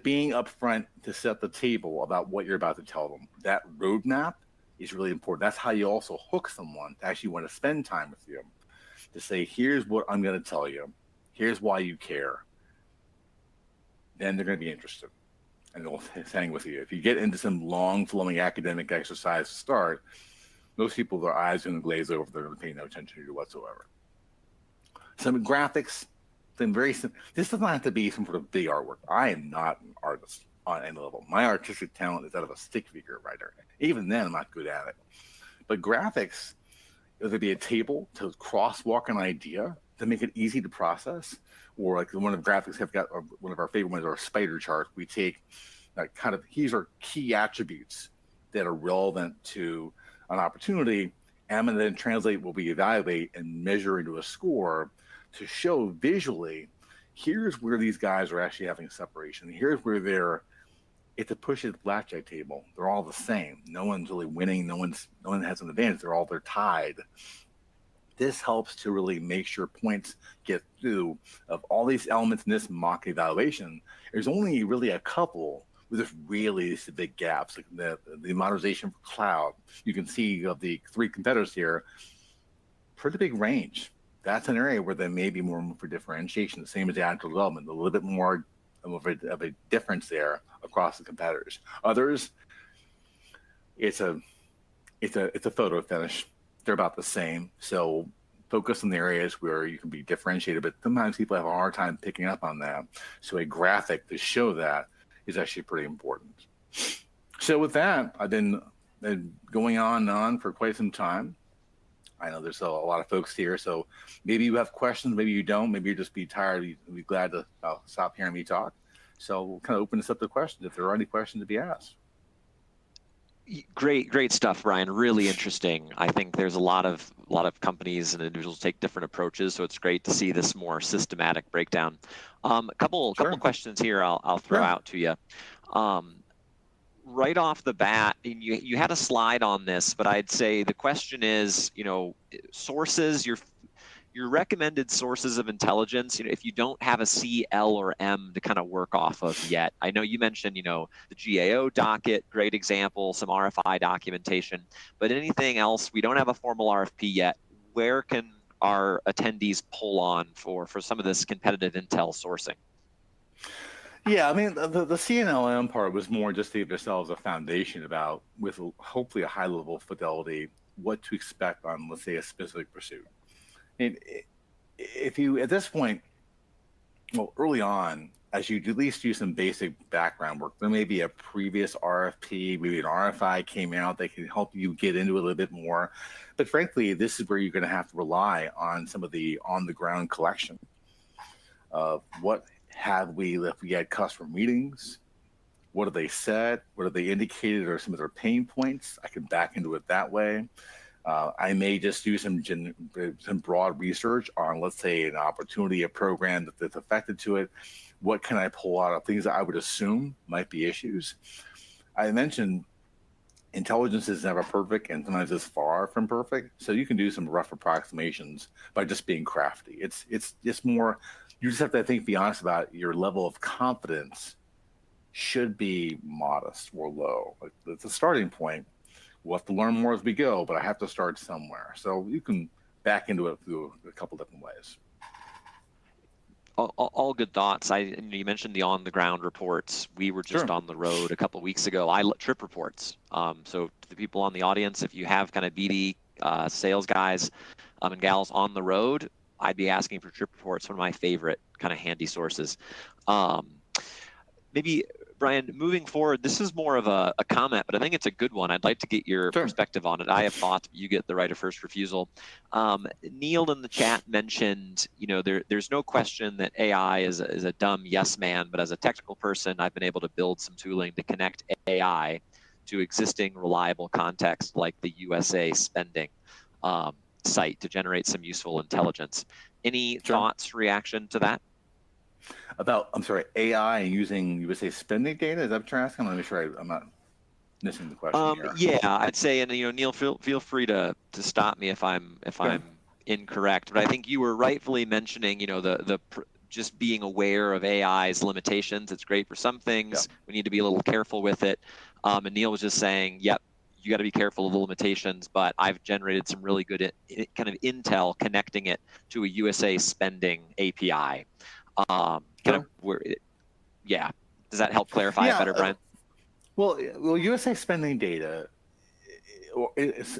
being upfront to set the table about what you're about to tell them. That roadmap is really important. That's how you also hook someone to actually want to spend time with you. To say, here's what I'm going to tell you. Here's why you care. Then they're going to be interested. and they'll hang with you. If you get into some long flowing academic exercise to start, most people, their eyes are going to glaze over. They're going to pay no attention to you whatsoever. Some graphics, this does not have to be some sort of big artwork. I am not an artist on any level. My artistic talent is that of a stick figure writer. Even then, I'm not good at it. But graphics, whether it be a table to crosswalk an idea to make it easy to process, or like one of the graphics have got, or one of our favorite ones, are a spider chart. We take kind of, these are key attributes that are relevant to an opportunity, and then translate what we evaluate and measure into a score to show visually, here's where these guys are actually having a separation. Here's where they're, it's a push at the blackjack table. They're all the same. No one's really winning. No one has an advantage. They're tied. This helps to really make sure points get through. Of all these elements in this mock evaluation, there's only really a couple with just really these big gaps. Like the modernization for cloud, you can see of the three competitors here, pretty big range. That's an area where there may be more room for differentiation. The same as agile development, a little bit more of a difference there across the competitors. Others, it's a photo finish. They're about the same. So focus on the areas where you can be differentiated, but sometimes people have a hard time picking up on that. So a graphic to show that is actually pretty important. So with that, I've been going on and on for quite some time. I know there's a lot of folks here, so maybe you have questions, maybe you don't, maybe you'll just be tired. You'll be glad to stop hearing me talk. So we'll kind of open this up to questions if there are any questions to be asked. Great stuff, Brian. Really interesting. I think there's a lot of companies and individuals take different approaches, so it's great to see this more systematic breakdown. Couple questions here I'll throw out to you. Right off the bat, and you had a slide on this, but I'd say the question is, sources, your recommended sources of intelligence, if you don't have a C, L, or M to kind of work off of yet. I know you mentioned, the GAO docket, great example, some RFI documentation, but anything else, we don't have a formal RFP yet. Where can our attendees pull on for some of this competitive intel sourcing? Yeah, I mean, the CNLM part was more just to give yourselves a foundation about, with hopefully a high level of fidelity, what to expect on, let's say, a specific pursuit. And if you, at this point, well, early on, as you at least do some basic background work, there may be a previous RFP, maybe an RFI came out that can help you get into it a little bit more. But frankly, this is where you're going to have to rely on some of the on-the-ground collection of what have we, if we had customer meetings, what have they said, what have they indicated are some of their pain points. I can back into it that way. I may just do some broad research on, let's say, an opportunity, a program that's affected to it. What can I pull out of things that I would assume might be issues? I mentioned intelligence is never perfect, and sometimes it's far from perfect. So you can do some rough approximations by just being crafty. It's more, you just have to, I think, be honest about your level of confidence should be modest or low. It's a starting point. We'll have to learn more as we go, but I have to start somewhere. So you can back into it through a couple different ways. All good thoughts. You mentioned the on-the-ground reports. We were just on the road a couple of weeks ago. Trip reports. So to the people on the audience, if you have kind of BD sales guys and gals on the road, I'd be asking for trip reports. One of my favorite kind of handy sources. Maybe, Brian, moving forward, this is more of a comment, but I think it's a good one. I'd like to get your perspective on it. I have thoughts, but you get the right of first refusal. Neil in the chat mentioned, there's no question that AI is a dumb yes man, but as a technical person, I've been able to build some tooling to connect AI to existing reliable context like the USA spending site to generate some useful intelligence. Any thoughts, reaction to that? About, I'm sorry, AI using USA spending data? Is that what you're asking? Let me make sure I'm not missing the question here. Yeah, I'd say, and Neil, feel free to stop me if I'm incorrect. But I think you were rightfully mentioning, the just being aware of AI's limitations. It's great for some things. We need to be a little careful with it. And Neil was just saying, yep, you got to be careful of the limitations. But I've generated some really good kind of intel connecting it to a USA spending API. Does that help clarify it Yeah. better, Brian? Well, USA spending data, or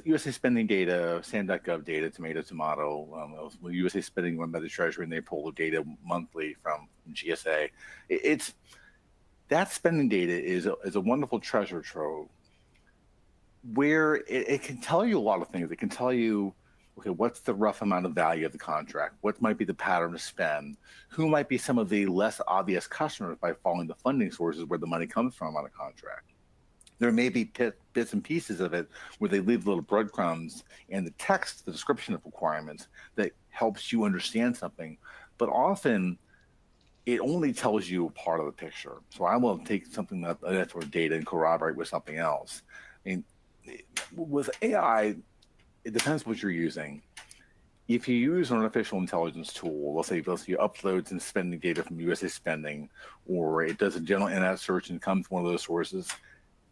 USA spending data, SAM.gov data, tomato. USA spending run by the Treasury, and they pull the data monthly from GSA. It's that spending data is a wonderful treasure trove where it can tell you a lot of things. It can tell you, okay, what's the rough amount of value of the contract? What might be the pattern of spend? Who might be some of the less obvious customers by following the funding sources where the money comes from on a contract? There may be bits and pieces of it where they leave little breadcrumbs and the text, the description of requirements that helps you understand something. But often it only tells you a part of the picture. So I will take something that's sort of data and corroborate with something else. I mean, with AI, it depends what you're using. If you use an artificial intelligence tool, let's say you upload some spending data from USA Spending, or it does a general internet search and comes from one of those sources,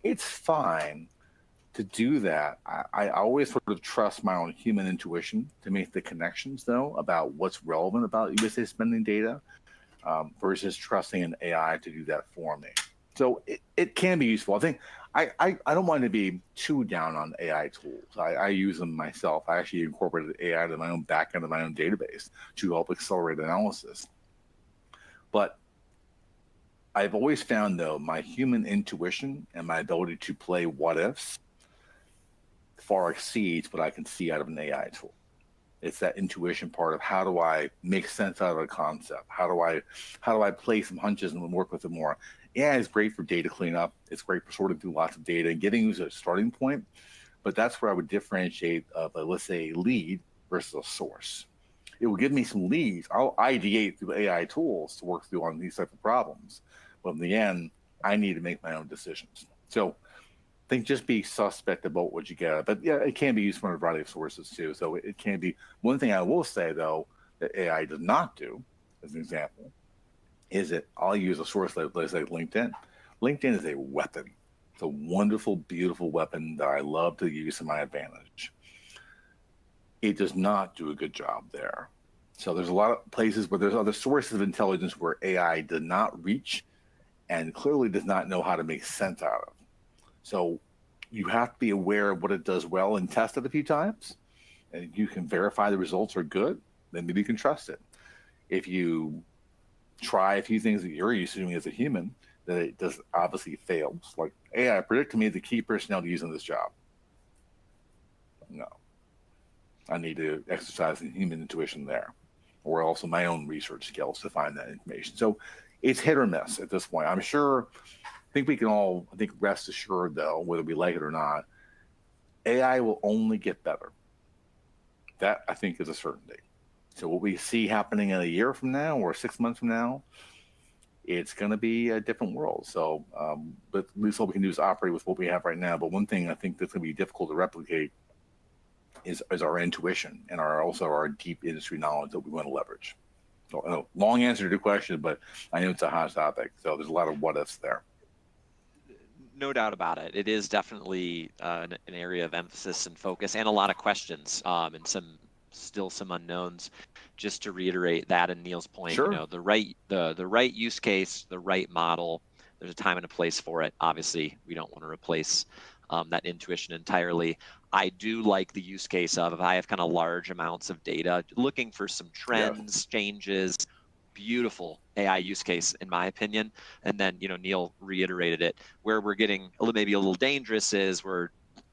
it's fine to do that. I always sort of trust my own human intuition to make the connections, though, about what's relevant about USA Spending data versus trusting an AI to do that for me. So it can be useful. I think I don't want to be too down on AI tools. I use them myself. I actually incorporated AI to my own backend of my own database to help accelerate analysis. But I've always found, though, my human intuition and my ability to play what ifs far exceeds what I can see out of an AI tool. It's that intuition part of how do I make sense out of a concept? How do I play some hunches and work with it more? AI is great for data cleanup. It's great for sorting through lots of data and getting you to a starting point. But that's where I would differentiate, let's say, a lead versus a source. It will give me some leads. I'll ideate through AI tools to work through on these type of problems. But in the end, I need to make my own decisions. So I think just be suspect about what you get. But yeah, it can be used from a variety of sources too. So it can be. One thing I will say, though, that AI does not do, as an example, is that I'll use a source like LinkedIn. LinkedIn is a weapon. It's a wonderful, beautiful weapon that I love to use to my advantage. It does not do a good job there. So there's a lot of places where there's other sources of intelligence where AI does not reach and clearly does not know how to make sense out of. So you have to be aware of what it does well and test it a few times. And you can verify the results are good, then maybe you can trust it. If you try a few things that you're used to doing as a human, that it does obviously fails. Like AI predicted me the key personnel to use in this job. No. I need to exercise the human intuition there, or also my own research skills to find that information. So it's hit or miss at this point. I think we can all, rest assured, though, whether we like it or not, AI will only get better. That, I think, is a certainty. So what we see happening in a year from now or 6 months from now, it's going to be a different world. So, but at least all we can do is operate with what we have right now. But one thing I think that's going to be difficult to replicate is our intuition and also our deep industry knowledge that we want to leverage. So, long answer to your question, but I know it's a hot topic. So there's a lot of what ifs there. No doubt about it. It is definitely an area of emphasis and focus, and a lot of questions, and still some unknowns. Just to reiterate that and Neil's point, Sure. the right use case, the right model. There's a time and a place for it. Obviously, we don't want to replace that intuition entirely. I do like the use case of if I have kind of large amounts of data, looking for some trends, changes. Beautiful AI use case, in my opinion. And then, Neil reiterated it. Where we're getting maybe a little dangerous is we're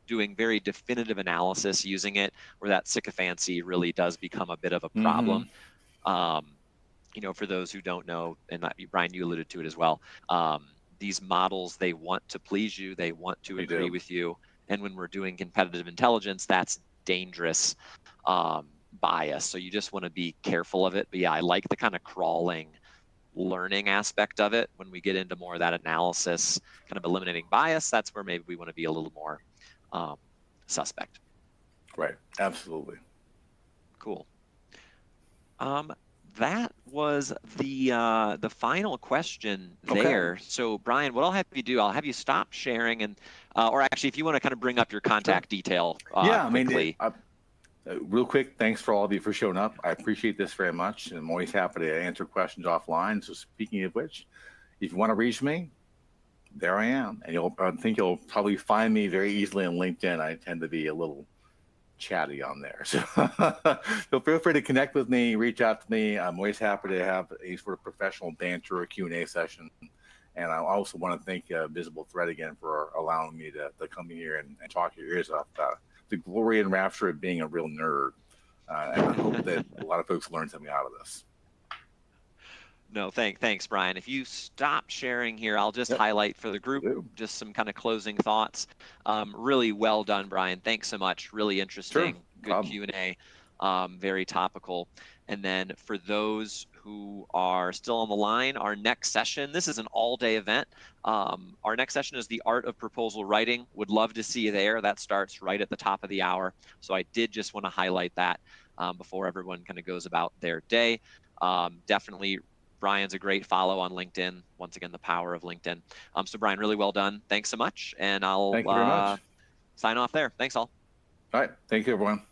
doing very definitive analysis using it, where that sycophancy really does become a bit of a problem. For those who don't know, and Brian, you alluded to it as well, these models, they want to please you, they want to agree with you. And when we're doing competitive intelligence, that's dangerous bias. So you just want to be careful of it. But yeah, I like the kind of crawling, learning aspect of it. When we get into more of that analysis, kind of eliminating bias, that's where maybe we want to be a little more suspect. Right. Absolutely. Cool. That was the final question there. Okay. So Brian, what I'll have you do, I'll have you stop sharing, and or actually, if you want to kind of bring up your contact detail quickly. Real quick, thanks for all of you for showing up. I appreciate this very much, and I'm always happy to answer questions offline. So speaking of which, if you want to reach me, there I am. And I think you'll probably find me very easily on LinkedIn. I tend to be a little chatty on there. So feel free to connect with me, reach out to me. I'm always happy to have a sort of professional banter or Q&A session. And I also want to thank Visible Thread again for allowing me to come here and talk your ears off about the glory and rapture of being a real nerd. And I hope that a lot of folks learn something out of this. No, thanks, Brian. If you stop sharing here, I'll just highlight for the group just some kind of closing thoughts. Really well done, Brian. Thanks so much. Really interesting. Good Q&A. Very topical. And then for those who are still on the line, our next session, this is an all-day event. Our next session is the Art of Proposal Writing. Would love to see you there. That starts right at the top of the hour. So I did just want to highlight that before everyone kind of goes about their day. Definitely Brian's a great follow on LinkedIn. Once again, the power of LinkedIn. So Brian, really well done. Thanks so much. And I'll Thank you very much. Sign off there. Thanks all. All right. Thank you, everyone.